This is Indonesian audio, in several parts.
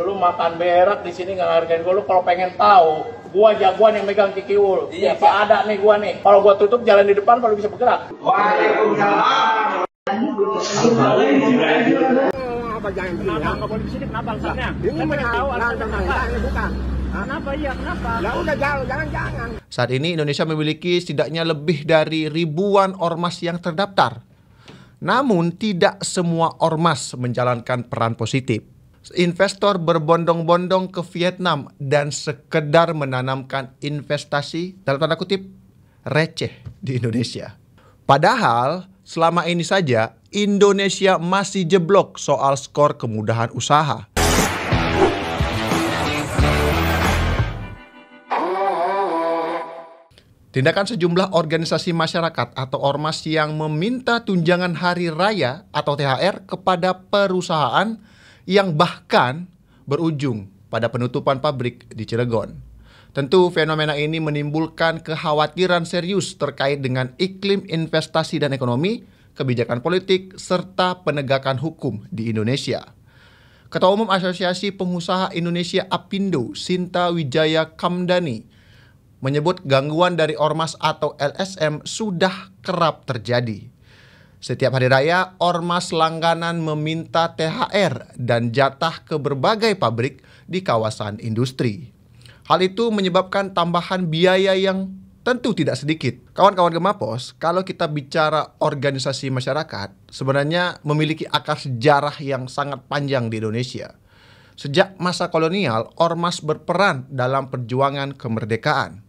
Lu makan berak di sini nggak hargain gua. Lu kalau pengen tahu, gua jagoan yang megang Kikiwul. Iya, Pak. Ada nih gua nih. Kalau gua tutup jalan di depan, baru bisa bergerak. Waalaikumsalam. Kenapa nggak boleh di sini? Kenapa alasannya? Ini tahu alasannya bukan. Kenapa? Iya, kenapa? Ya udah jangan. Saat ini Indonesia memiliki setidaknya lebih dari ribuan ormas yang terdaftar. Namun tidak semua ormas menjalankan peran positif. Investor berbondong-bondong ke Vietnam dan sekedar menanamkan investasi dalam tanda kutip receh di Indonesia. Padahal selama ini saja Indonesia masih jeblok soal skor kemudahan usaha. Tindakan sejumlah organisasi masyarakat atau ormas yang meminta tunjangan hari raya atau THR kepada perusahaan yang bahkan berujung pada penutupan pabrik di Cilegon. Tentu fenomena ini menimbulkan kekhawatiran serius terkait dengan iklim investasi dan ekonomi, kebijakan politik, serta penegakan hukum di Indonesia. Ketua Umum Asosiasi Pengusaha Indonesia APindo, Sinta Wijaya Kamdani, menyebut gangguan dari ormas atau LSM sudah kerap terjadi. Setiap hari raya, ormas langganan meminta THR dan jatah ke berbagai pabrik di kawasan industri. Hal itu menyebabkan tambahan biaya yang tentu tidak sedikit. Kawan-kawan Gemapos, kalau kita bicara organisasi masyarakat, sebenarnya memiliki akar sejarah yang sangat panjang di Indonesia. Sejak masa kolonial, ormas berperan dalam perjuangan kemerdekaan.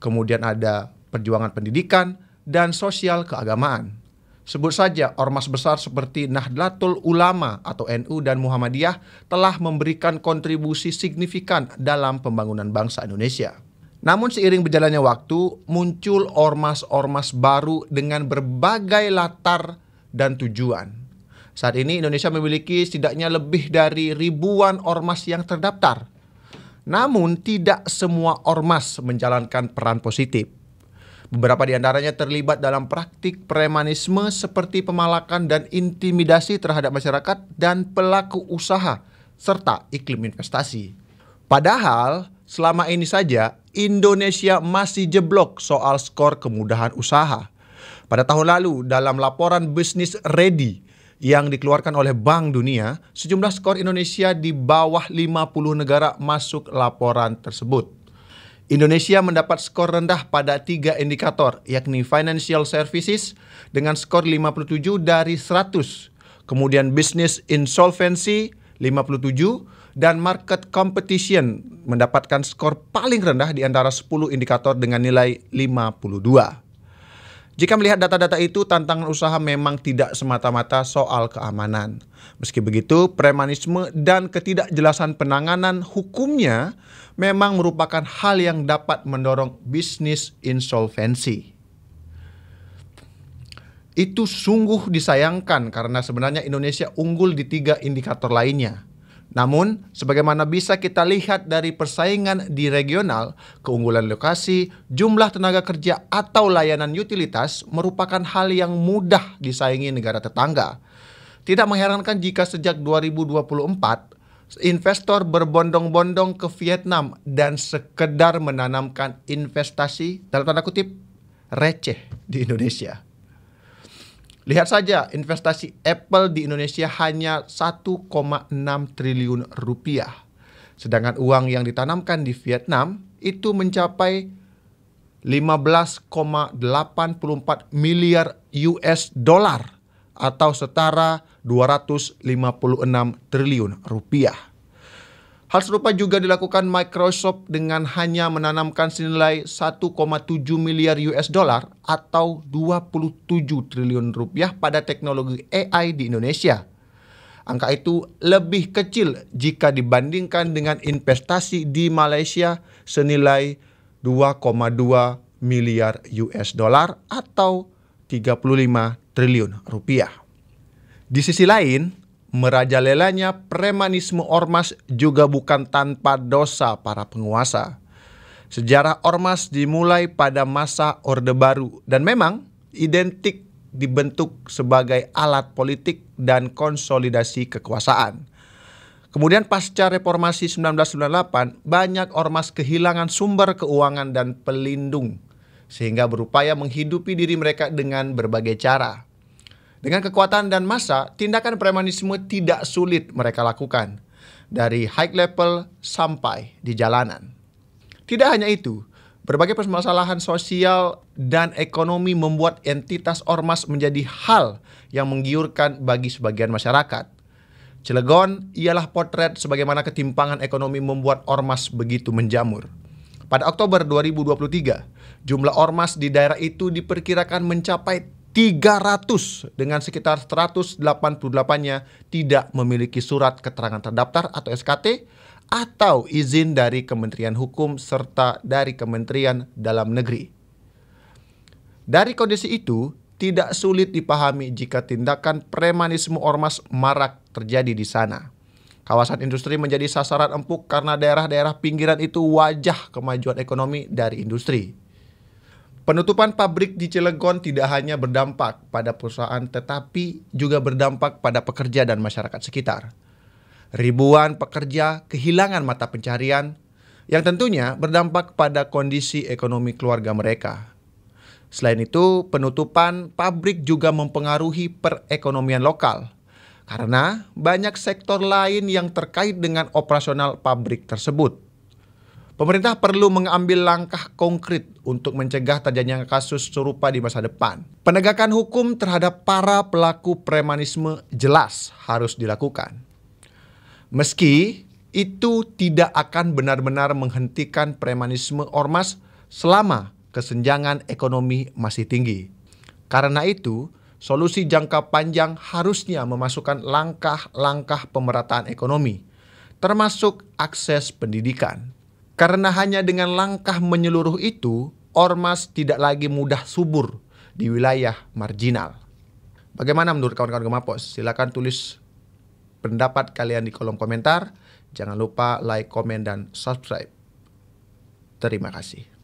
Kemudian ada perjuangan pendidikan dan sosial keagamaan. Sebut saja ormas besar seperti Nahdlatul Ulama atau NU dan Muhammadiyah telah memberikan kontribusi signifikan dalam pembangunan bangsa Indonesia. Namun seiring berjalannya waktu, muncul ormas-ormas baru dengan berbagai latar dan tujuan. Saat ini Indonesia memiliki setidaknya lebih dari ribuan ormas yang terdaftar. Namun tidak semua ormas menjalankan peran positif. Beberapa di antaranya terlibat dalam praktik premanisme seperti pemalakan dan intimidasi terhadap masyarakat dan pelaku usaha serta iklim investasi. Padahal selama ini saja Indonesia masih jeblok soal skor kemudahan usaha. Pada tahun lalu dalam laporan Business Ready yang dikeluarkan oleh Bank Dunia, sejumlah skor Indonesia di bawah 50 negara masuk laporan tersebut. Indonesia mendapat skor rendah pada 3 indikator, yakni Financial Services dengan skor 57 dari 100, kemudian Business Insolvency 57, dan Market Competition mendapatkan skor paling rendah di antara 10 indikator dengan nilai 52. Jika melihat data-data itu, tantangan usaha memang tidak semata-mata soal keamanan. Meski begitu, premanisme dan ketidakjelasan penanganan hukumnya memang merupakan hal yang dapat mendorong bisnis insolvensi. Itu sungguh disayangkan karena sebenarnya Indonesia unggul di 3 indikator lainnya. Namun, sebagaimana bisa kita lihat dari persaingan di regional, keunggulan lokasi, jumlah tenaga kerja atau layanan utilitas merupakan hal yang mudah disaingi negara tetangga. Tidak mengherankan jika sejak 2024, investor berbondong-bondong ke Vietnam dan sekedar menanamkan investasi dalam tanda kutip receh di Indonesia. Lihat saja investasi Apple di Indonesia hanya 1,6 triliun rupiah. Sedangkan uang yang ditanamkan di Vietnam itu mencapai 15,84 miliar US dollar atau setara 256 triliun rupiah. Hal serupa juga dilakukan Microsoft dengan hanya menanamkan senilai 1,7 miliar US dollar atau 27 triliun rupiah pada teknologi AI di Indonesia. Angka itu lebih kecil jika dibandingkan dengan investasi di Malaysia senilai 2,2 miliar US dollar atau 35 triliun rupiah. Di sisi lain, merajalelanya premanisme ormas juga bukan tanpa dosa para penguasa. Sejarah ormas dimulai pada masa Orde Baru dan memang identik dibentuk sebagai alat politik dan konsolidasi kekuasaan. Kemudian pasca reformasi 1998, banyak ormas kehilangan sumber keuangan dan pelindung, sehingga berupaya menghidupi diri mereka dengan berbagai cara. Dengan kekuatan dan massa, tindakan premanisme tidak sulit mereka lakukan, dari high level sampai di jalanan. Tidak hanya itu, berbagai permasalahan sosial dan ekonomi membuat entitas ormas menjadi hal yang menggiurkan bagi sebagian masyarakat. Cilegon ialah potret sebagaimana ketimpangan ekonomi membuat ormas begitu menjamur. Pada Oktober 2023, jumlah ormas di daerah itu diperkirakan mencapai 300 dengan sekitar 188-nya tidak memiliki surat keterangan terdaftar atau SKT atau izin dari Kementerian Hukum serta dari Kementerian Dalam Negeri. Dari kondisi itu, tidak sulit dipahami jika tindakan premanisme ormas marak terjadi di sana. Kawasan industri menjadi sasaran empuk karena daerah-daerah pinggiran itu wajah kemajuan ekonomi dari industri. Penutupan pabrik di Cilegon tidak hanya berdampak pada perusahaan tetapi juga berdampak pada pekerja dan masyarakat sekitar. Ribuan pekerja kehilangan mata pencarian yang tentunya berdampak pada kondisi ekonomi keluarga mereka. Selain itu, penutupan pabrik juga mempengaruhi perekonomian lokal karena banyak sektor lain yang terkait dengan operasional pabrik tersebut. Pemerintah perlu mengambil langkah konkret untuk mencegah terjadinya kasus serupa di masa depan. Penegakan hukum terhadap para pelaku premanisme jelas harus dilakukan. Meski itu tidak akan benar-benar menghentikan premanisme ormas selama kesenjangan ekonomi masih tinggi. Karena itu, solusi jangka panjang harusnya memasukkan langkah-langkah pemerataan ekonomi, termasuk akses pendidikan. Karena hanya dengan langkah menyeluruh itu, ormas tidak lagi mudah subur di wilayah marginal. Bagaimana menurut kawan-kawan Gemapos? Silakan tulis pendapat kalian di kolom komentar. Jangan lupa like, komen, dan subscribe. Terima kasih.